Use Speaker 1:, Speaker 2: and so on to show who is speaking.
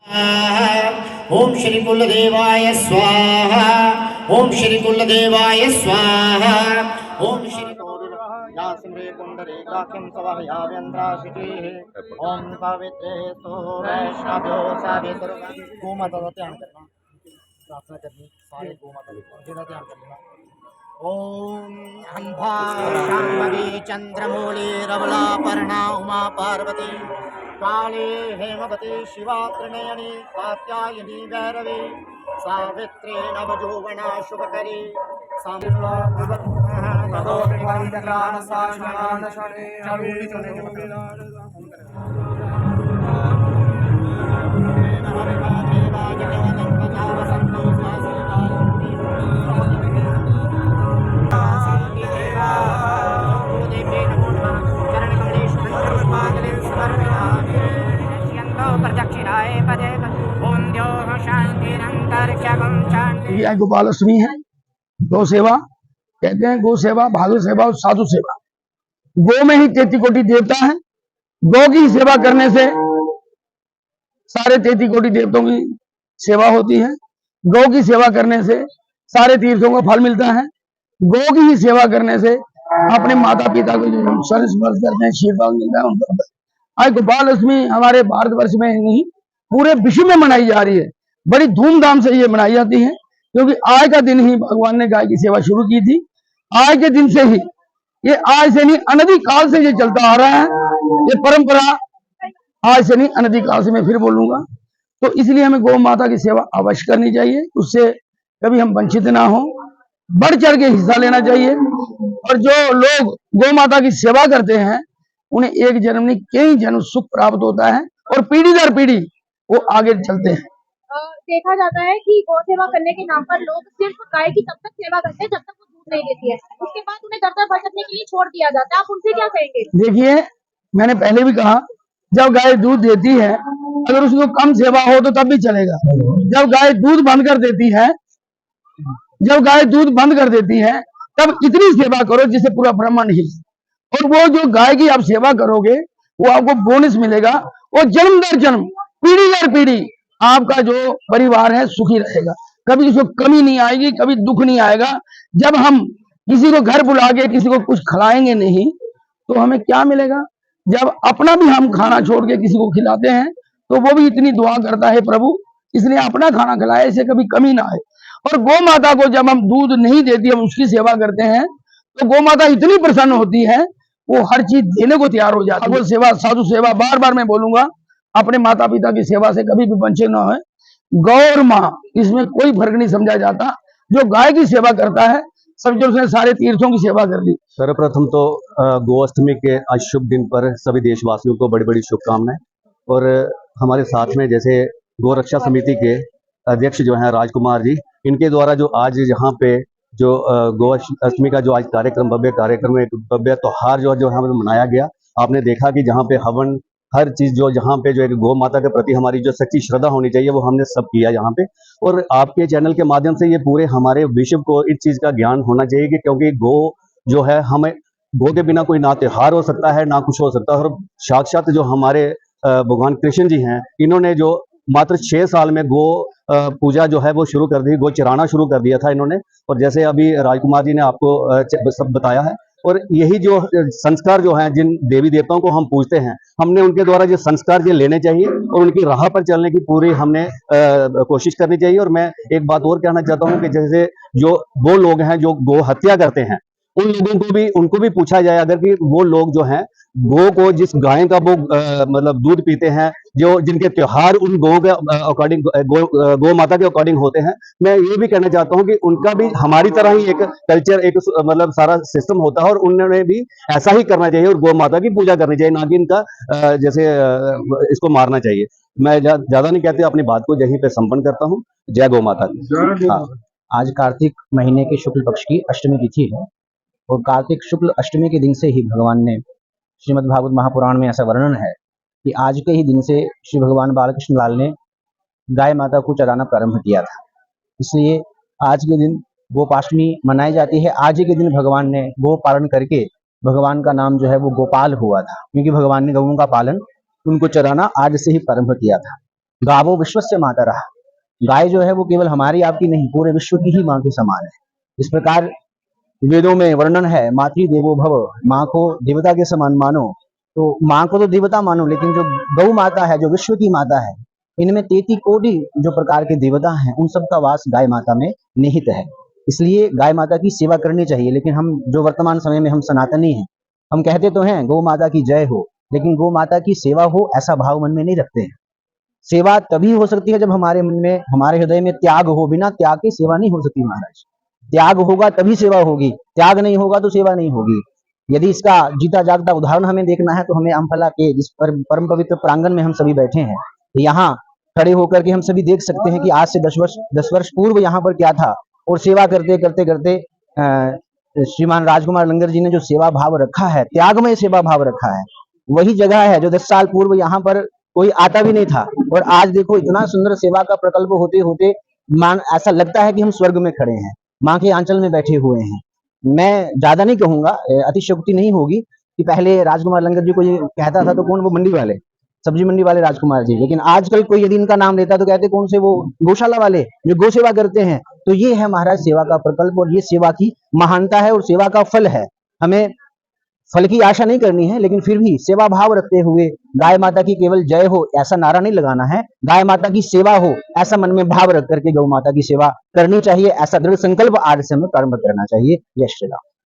Speaker 1: ओम श्री कुलदेवाय स्वाहा। ओम श्री कुलदेवाय स्वाहा। ओम श्री यास्मृ पुंडरीकाक्षं सवहयाव्यन्द्राशितेः। ओम पवित्रे सो वैष्णव्यो सावित्रुर्गा। गोमाता का ध्यान करना, प्रार्थना करनी, सारे गोमाता का ध्यान करना। ओम अंबा शांभवी चंद्रमौली रवलापर्णा उमा पार्वती काली हेमवती शिवा त्रिनयनी कात्यायनी भैरवी सावित्री नवजौवना शुभकरी
Speaker 2: ये गोपाल अष्टमी है। गौ सेवा कहते हैं, गौ सेवा, भागवत सेवा और साधु सेवा। गौ में ही 33 कोटि देवता है। गौ की सेवा करने से सारे 33 कोटि देवताओं की सेवा होती है। गौ की सेवा करने से सारे तीर्थों का फल मिलता है। गौ की ही सेवा करने से अपने माता पिता को जो स्पर्श करते हैं, आशीर्वाद मिलता है उनको। आज गोपाल अष्टमी हमारे भारतवर्ष में नहीं, पूरे विश्व में मनाई जा रही है। बड़ी धूमधाम से ये मनाई जाती है, क्योंकि आज का दिन ही भगवान ने गाय की सेवा शुरू की थी। आज के दिन से ही, ये आज से नहीं, अनधिक काल से ये चलता आ रहा है। ये परंपरा आज से नहीं, अनधिक काल से, मैं फिर बोलूंगा। तो इसलिए हमें गौ माता की सेवा अवश्य करनी चाहिए, उससे कभी हम वंचित ना हो, बढ़ चढ़ के हिस्सा लेना चाहिए। और जो लोग गौ माता की सेवा करते हैं, उन्हें एक जन्म नहीं, कई जन्म सुख प्राप्त होता है और पीढ़ी दर पीढ़ी वो आगे चलते हैं।
Speaker 3: देखा जाता है कि गौ सेवा करने के नाम पर लोग सिर्फ गाय की तब तक सेवा करते हैं जब तक वो दूध नहीं देती है, उसके बाद उन्हें दर दर भटकने के लिए छोड़ दिया जाता है। आप उनसे क्या कहेंगे?
Speaker 2: देखिए, मैंने पहले भी कहा, जब गाय दूध देती है, अगर उसको कम सेवा हो तो तब भी चलेगा। जब गाय दूध बंद कर देती है, जब गाय दूध बंद कर देती है, तब इतनी सेवा करो जिससे पूरा ब्रह्मांड हिल। और वो जो गाय की आप सेवा करोगे, वो आपको बोनस मिलेगा। वो जन्म दर जन्म, पीढ़ी दर पीढ़ी आपका जो परिवार है सुखी रहेगा। कभी उसको कमी नहीं आएगी, कभी दुख नहीं आएगा। जब हम किसी को घर बुला के किसी को कुछ खिलाएंगे नहीं, तो हमें क्या मिलेगा? जब अपना भी हम खाना छोड़ के किसी को खिलाते हैं, तो वो भी इतनी दुआ करता है, प्रभु इसलिए अपना खाना खिलाए, इसे कभी कमी ना आए। और गौ माता को जब हम दूध नहीं देती, हम उसकी सेवा करते हैं, तो गौ माता इतनी प्रसन्न होती है, वो हर चीज देने को तैयार हो जाती है। सेवा, साधु सेवा, बार बार मैं बोलूंगा, अपने माता पिता की सेवा से कभी भी वंचित न हो। गौ और माँ, इसमें कोई फर्क नहीं समझा जाता। जो गाय की सेवा करता है, समझो उसने सारे तीर्थों की सेवा कर ली।
Speaker 4: सर्वप्रथम तो गौ अष्टमी के आज शुभ दिन पर सभी देशवासियों को बड़ी बड़ी शुभकामनाएं। और हमारे साथ में जैसे गौ रक्षा समिति के अध्यक्ष जो हैं राजकुमार जी, इनके द्वारा जो आज यहाँ पे जो गौ अष्टमी का जो आज कार्यक्रम, भव्य कार्यक्रम, एक भव्य त्योहार जो यहाँ पे मनाया गया। आपने देखा कि जहाँ पे हवन, हर चीज जो जहाँ पे जो एक गौ माता के प्रति हमारी जो सच्ची श्रद्धा होनी चाहिए, वो हमने सब किया यहाँ पे। और आपके चैनल के माध्यम से ये पूरे हमारे विश्व को इस चीज का ज्ञान होना चाहिए कि क्योंकि गौ जो है, हमें गौ के बिना कोई ना त्योहार हो सकता है, ना कुछ हो सकता है। और साक्षात जो हमारे भगवान कृष्ण जी हैं, इन्होंने जो मात्र 6 साल में गो पूजा जो है वो शुरू कर दी, गो चराना शुरू कर दिया था इन्होंने। और जैसे अभी राजकुमार जी ने आपको सब बताया है, और यही जो संस्कार जो हैं, जिन देवी देवताओं को हम पूजते हैं, हमने उनके द्वारा जो संस्कार ये लेने चाहिए और उनकी राह पर चलने की पूरी हमने कोशिश करनी चाहिए। और मैं एक बात और कहना चाहता हूँ कि जैसे जो वो लोग हैं जो गो हत्या करते हैं, उन लोगों को भी, उनको भी पूछा जाए अगर कि वो लोग जो हैं गो को, जिस गाय का वो मतलब दूध पीते हैं, जो जिनके त्योहार उन गौ के अकॉर्डिंग, गौ माता के अकॉर्डिंग होते हैं, मैं ये भी कहना चाहता हूँ कि उनका भी हमारी तरह ही एक कल्चर, एक मतलब सारा सिस्टम होता है, और उन्होंने भी ऐसा ही करना चाहिए और गौ माता की पूजा करनी चाहिए, ना कि इनका जैसे इसको मारना चाहिए। मैं ज्यादा नहीं कहते, अपनी बात को यहीं पे संपन्न करता हूँ। जय गौ माता की।
Speaker 5: आज कार्तिक महीने के शुक्ल पक्ष की अष्टमी तिथि है, और कार्तिक शुक्ल अष्टमी के दिन से ही भगवान ने, श्रीमद् भागवत महापुराण में ऐसा वर्णन है कि आज के ही दिन से श्री भगवान बालकृष्ण लाल ने गाय माता को चराना प्रारंभ किया था। इसलिए आज के दिन गोपाष्टमी मनाई जाती है। आज ही के दिन भगवान ने गो पालन करके भगवान का नाम जो है वो गोपाल हुआ था, क्योंकि भगवान ने गौओं का पालन, उनको चराना आज से ही प्रारंभ किया था। गावो विश्वस्य मातरः। गाय जो है वो केवल हमारी आपकी नहीं, पूरे विश्व की ही माँ के समान है। इस प्रकार वेदों में वर्णन है, मातृ देवो भव, माँ को देवता के समान मानो। तो माँ को तो देवता मानो, लेकिन जो गौ माता है, जो विश्व की माता है, इनमें 33 कोटि जो प्रकार के देवता हैं, उन सबका वास गाय माता में निहित है। इसलिए गाय माता की सेवा करनी चाहिए। लेकिन हम जो वर्तमान समय में हम सनातनी हैं, हम कहते तो हैं गौ माता की जय हो, लेकिन गौ माता की सेवा हो ऐसा भाव मन में नहीं रखते हैं। सेवा तभी हो सकती है जब हमारे मन में, हमारे हृदय में त्याग हो। बिना त्याग की सेवा नहीं हो सकती महाराज। त्याग होगा तभी सेवा होगी, त्याग नहीं होगा तो सेवा नहीं होगी। यदि इसका जीता जागता उदाहरण हमें देखना है तो हमें अम्फला के जिस परम पवित्र प्रांगण में हम सभी बैठे हैं, यहाँ खड़े होकर के हम सभी देख सकते हैं कि आज से 10 वर्ष पूर्व यहाँ पर क्या था। और सेवा करते करते करते श्रीमान राजकुमार लंगर जी ने जो सेवा भाव रखा है, त्यागमय सेवा भाव रखा है, वही जगह है जो 10 साल पूर्व यहाँ पर कोई आता भी नहीं था। और आज देखो इतना सुंदर सेवा का प्रकल्प होते होते मान ऐसा लगता है कि हम स्वर्ग में खड़े हैं, माँ के आंचल में बैठे हुए हैं। मैं ज्यादा नहीं कहूंगा, अतिशयोक्ति नहीं होगी कि पहले राजकुमार लंगर जी को ये कहता था तो कौन, वो मंडी वाले, सब्जी मंडी वाले राजकुमार जी। लेकिन आजकल कोई यदि इनका नाम लेता तो कहते कौन से, वो गौशाला वाले जो गौ सेवा करते हैं। तो ये है महाराज सेवा का प्रकल्प, और ये सेवा की महानता है और सेवा का फल है। हमें फल की आशा नहीं करनी है, लेकिन फिर भी सेवा भाव रखते हुए गाय माता की केवल जय हो ऐसा नारा नहीं लगाना है, गाय माता की सेवा हो ऐसा मन में भाव रख करके गौ माता की सेवा करनी चाहिए। ऐसा दृढ़ संकल्प आज से हमें प्रारंभ करना चाहिए। जय श्री राम।